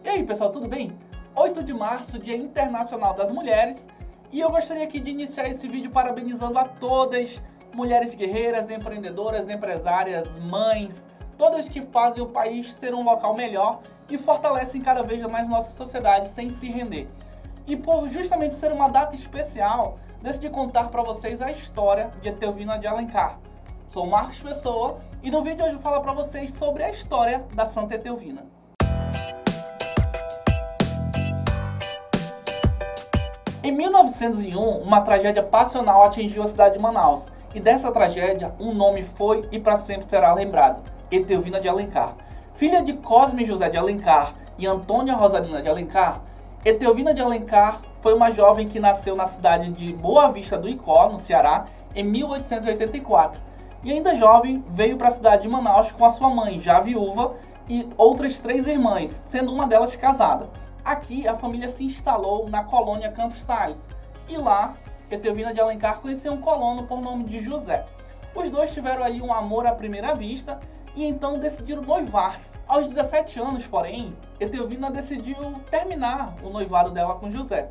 E aí pessoal, tudo bem? 8 de março, Dia Internacional das Mulheres, e eu gostaria aqui de iniciar esse vídeo parabenizando a todas, mulheres guerreiras, empreendedoras, empresárias, mães, todas que fazem o país ser um local melhor e fortalecem cada vez mais nossa sociedade sem se render. E por justamente ser uma data especial, decidi contar para vocês a história de Etelvina de Alencar. Sou Marcos Pessoa e no vídeo hoje eu vou falar para vocês sobre a história da Santa Etelvina. Em 1901, uma tragédia passional atingiu a cidade de Manaus, e dessa tragédia, um nome foi e para sempre será lembrado: Etelvina de Alencar. Filha de Cosme José de Alencar e Antônia Rosalina de Alencar, Etelvina de Alencar foi uma jovem que nasceu na cidade de Boa Vista do Icó, no Ceará, em 1884. E ainda jovem, veio para a cidade de Manaus com a sua mãe, já viúva, e outras 3 irmãs, sendo uma delas casada. Aqui, a família se instalou na colônia Campos Sales, e lá, Etelvina de Alencar conheceu um colono por nome de José. Os dois tiveram ali um amor à primeira vista, e então decidiram noivar-se. Aos 17 anos, porém, Etelvina decidiu terminar o noivado dela com José.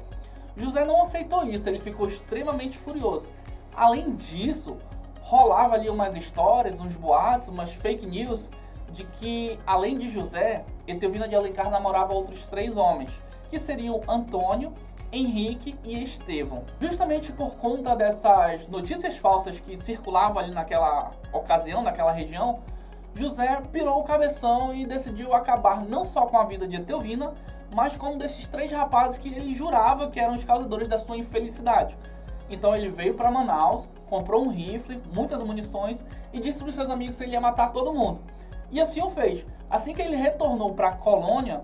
José não aceitou isso, ele ficou extremamente furioso. Além disso, rolava ali umas histórias, uns boatos, umas fake news, de que, além de José, Etelvina de Alencar namorava outros 3 homens, que seriam Antônio, Henrique e Estevão. Justamente por conta dessas notícias falsas que circulavam ali naquela ocasião, naquela região, José pirou o cabeção e decidiu acabar não só com a vida de Etelvina, mas com um desses 3 rapazes que ele jurava que eram os causadores da sua infelicidade. Então ele veio para Manaus, comprou um rifle, muitas munições e disse para os seus amigos que ele ia matar todo mundo. E assim o fez. Assim que ele retornou para a colônia,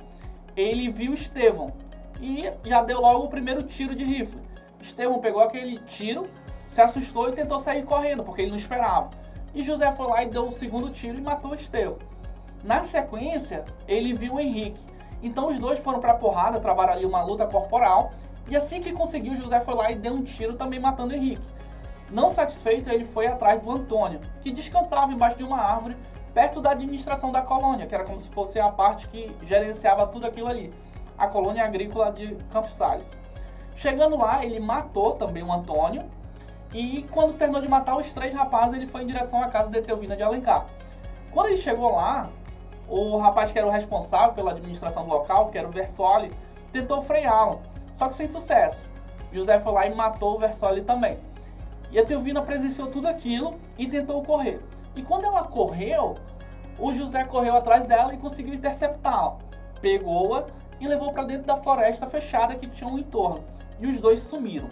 ele viu Estevão e já deu logo o primeiro tiro de rifle. Estevão pegou aquele tiro, se assustou e tentou sair correndo, porque ele não esperava. E José foi lá e deu o segundo tiro e matou Estevão. Na sequência, ele viu Henrique. Então os dois foram para a porrada, travaram ali uma luta corporal. E assim que conseguiu, José foi lá e deu um tiro também matando Henrique. Não satisfeito, ele foi atrás do Antônio, que descansava embaixo de uma árvore, perto da administração da colônia, que era como se fosse a parte que gerenciava tudo aquilo ali, a colônia agrícola de Campos Sales. Chegando lá, ele matou também o Antônio, e quando terminou de matar os 3 rapazes, ele foi em direção à casa de Etelvina de Alencar. Quando ele chegou lá, o rapaz que era o responsável pela administração do local, que era o Versoli, tentou freá-lo, só que sem sucesso. José foi lá e matou o Versoli também. E a Etelvina presenciou tudo aquilo e tentou correr. E quando ela correu, o José correu atrás dela e conseguiu interceptá-la. Pegou-a e levou para dentro da floresta fechada que tinha um entorno. E os dois sumiram.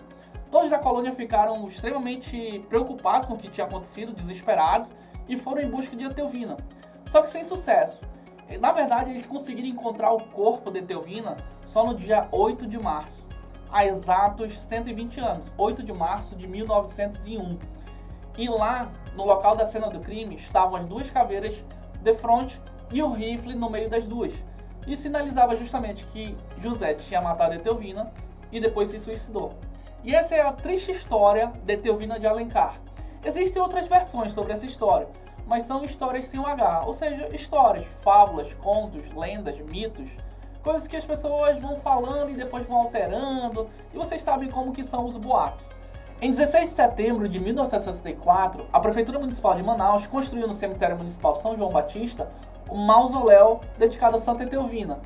Todos da colônia ficaram extremamente preocupados com o que tinha acontecido, desesperados, e foram em busca de Etelvina. Só que sem sucesso. Na verdade, eles conseguiram encontrar o corpo de Etelvina só no dia 8 de março, há exatos 120 anos, 8 de março de 1901. E lá, no local da cena do crime, estavam as 2 caveiras de frente e o rifle no meio das duas. E sinalizava justamente que José tinha matado Etelvina e depois se suicidou. E essa é a triste história de Etelvina de Alencar. Existem outras versões sobre essa história, mas são histórias sem o H, ou seja, histórias, fábulas, contos, lendas, mitos, coisas que as pessoas vão falando e depois vão alterando, e vocês sabem como que são os boatos. Em 16 de setembro de 1964, a Prefeitura Municipal de Manaus construiu no cemitério municipal São João Batista um mausoléu dedicado a Santa Etelvina.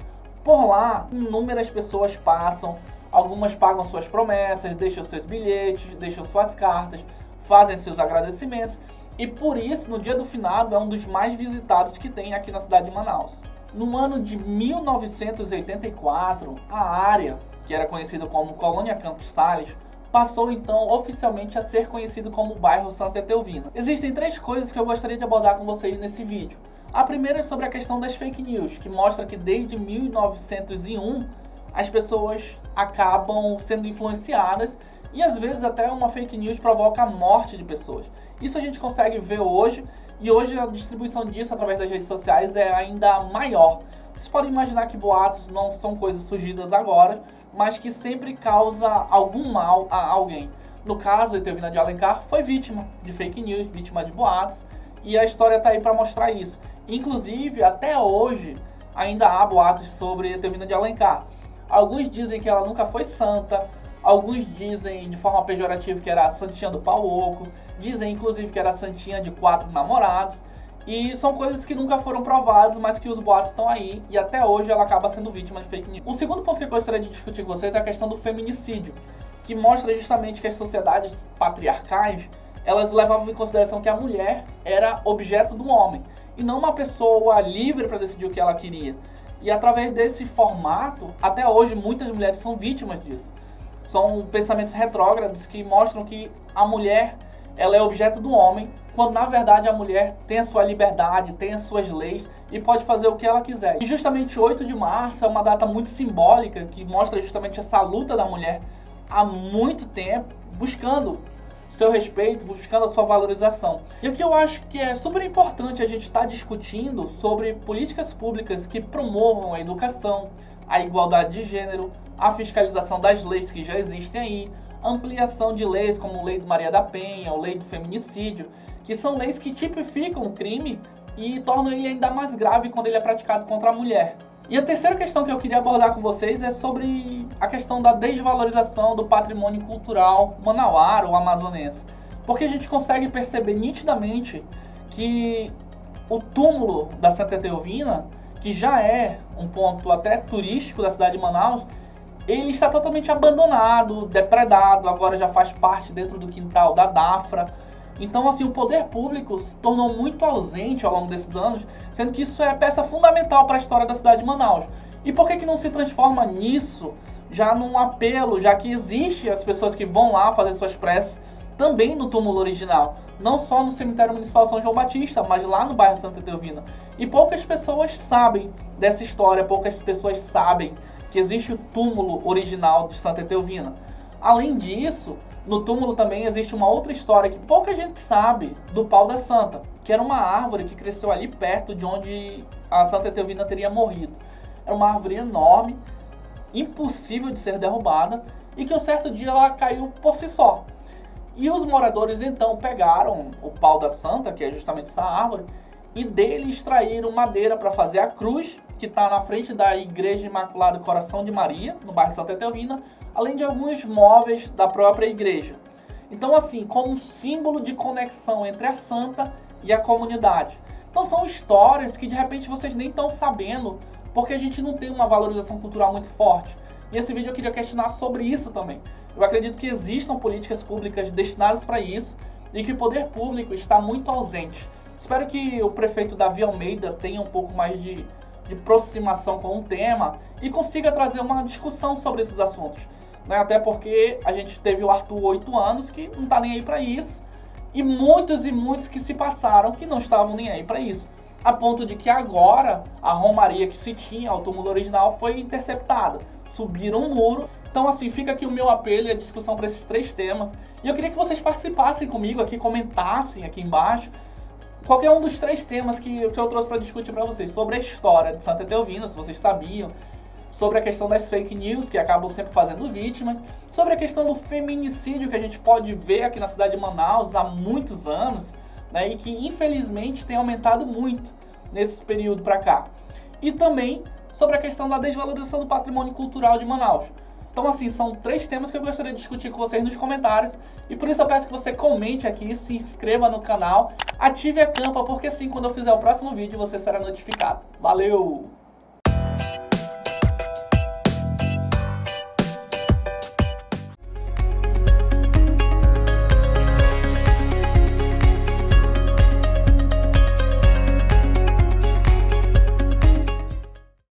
Por lá, inúmeras pessoas passam, algumas pagam suas promessas, deixam seus bilhetes, deixam suas cartas, fazem seus agradecimentos, e por isso, no dia do finado, é um dos mais visitados que tem aqui na cidade de Manaus. No ano de 1984, a área, que era conhecida como Colônia Campos Sales, passou então oficialmente a ser conhecido como bairro Santa Etelvina. Existem 3 coisas que eu gostaria de abordar com vocês nesse vídeo. A primeira é sobre a questão das fake news, que mostra que desde 1901 as pessoas acabam sendo influenciadas e às vezes até uma fake news provoca a morte de pessoas. Isso a gente consegue ver hoje, e hoje a distribuição disso através das redes sociais é ainda maior. Vocês podem imaginar que boatos não são coisas surgidas agora, mas que sempre causa algum mal a alguém. No caso, Etelvina de Alencar foi vítima de fake news, vítima de boatos, e a história está aí para mostrar isso. Inclusive, até hoje, ainda há boatos sobre Etelvina de Alencar. Alguns dizem que ela nunca foi santa, alguns dizem de forma pejorativa que era a santinha do pau oco, dizem inclusive que era a santinha de 4 namorados, e são coisas que nunca foram provadas, mas que os boatos estão aí, e até hoje ela acaba sendo vítima de fake news. O segundo ponto que eu gostaria de discutir com vocês é a questão do feminicídio, que mostra justamente que as sociedades patriarcais, elas levavam em consideração que a mulher era objeto do homem, e não uma pessoa livre para decidir o que ela queria. E através desse formato, até hoje muitas mulheres são vítimas disso. São pensamentos retrógrados que mostram que a mulher, ela é objeto do homem, quando na verdade a mulher tem a sua liberdade, tem as suas leis e pode fazer o que ela quiser. E justamente 8 de março é uma data muito simbólica que mostra justamente essa luta da mulher há muito tempo, buscando seu respeito, buscando a sua valorização. E aqui eu acho que é super importante a gente estar discutindo sobre políticas públicas que promovam a educação, a igualdade de gênero, a fiscalização das leis que já existem aí, ampliação de leis como a Lei do Maria da Penha, a Lei do Feminicídio, que são leis que tipificam o crime e tornam ele ainda mais grave quando ele é praticado contra a mulher. E a terceira questão que eu queria abordar com vocês é sobre a questão da desvalorização do patrimônio cultural manauara ou amazonense. Porque a gente consegue perceber nitidamente que o túmulo da Santa Etelvina, que já é um ponto até turístico da cidade de Manaus, ele está totalmente abandonado, depredado, agora já faz parte dentro do quintal da Dafra. Então, assim, o poder público se tornou muito ausente ao longo desses anos, sendo que isso é peça fundamental para a história da cidade de Manaus. E por que não se transforma nisso já num apelo, já que existe as pessoas que vão lá fazer suas preces também no túmulo original, não só no cemitério municipal São João Batista, mas lá no bairro Santa Etelvina. E poucas pessoas sabem dessa história, poucas pessoas sabem que existe o túmulo original de Santa Etelvina. Além disso, no túmulo também existe uma outra história que pouca gente sabe do pau da Santa, que era uma árvore que cresceu ali perto de onde a Santa Etelvina teria morrido. Era uma árvore enorme, impossível de ser derrubada, e que um certo dia ela caiu por si só. E os moradores então pegaram o pau da Santa, que é justamente essa árvore, e dele extraíram madeira para fazer a cruz, que está na frente da Igreja Imaculada do Coração de Maria, no bairro Santa Etelvina, além de alguns móveis da própria igreja. Então, assim, como símbolo de conexão entre a santa e a comunidade. Então são histórias que de repente vocês nem estão sabendo, porque a gente não tem uma valorização cultural muito forte. E esse vídeo eu queria questionar sobre isso também. Eu acredito que existam políticas públicas destinadas para isso e que o poder público está muito ausente. Espero que o prefeito Davi Almeida tenha um pouco mais de aproximação com o tema e consiga trazer uma discussão sobre esses assuntos. Né? Até porque a gente teve o Arthur 8 anos que não está nem aí para isso, e muitos que se passaram que não estavam nem aí para isso. A ponto de que agora a romaria que se tinha ao túmulo original foi interceptada. Subiram um muro. Então, assim, fica aqui o meu apelo e a discussão para esses 3 temas. E eu queria que vocês participassem comigo aqui, comentassem aqui embaixo qualquer um dos 3 temas que eu trouxe para discutir para vocês. Sobre a história de Santa Etelvina, se vocês sabiam. Sobre a questão das fake news, que acabam sempre fazendo vítimas. Sobre a questão do feminicídio, que a gente pode ver aqui na cidade de Manaus há muitos anos, né, e que infelizmente tem aumentado muito nesse período para cá. E também sobre a questão da desvalorização do patrimônio cultural de Manaus. Então, assim, são 3 temas que eu gostaria de discutir com vocês nos comentários. E por isso eu peço que você comente aqui, se inscreva no canal, ative a campa, porque assim, quando eu fizer o próximo vídeo, você será notificado. Valeu!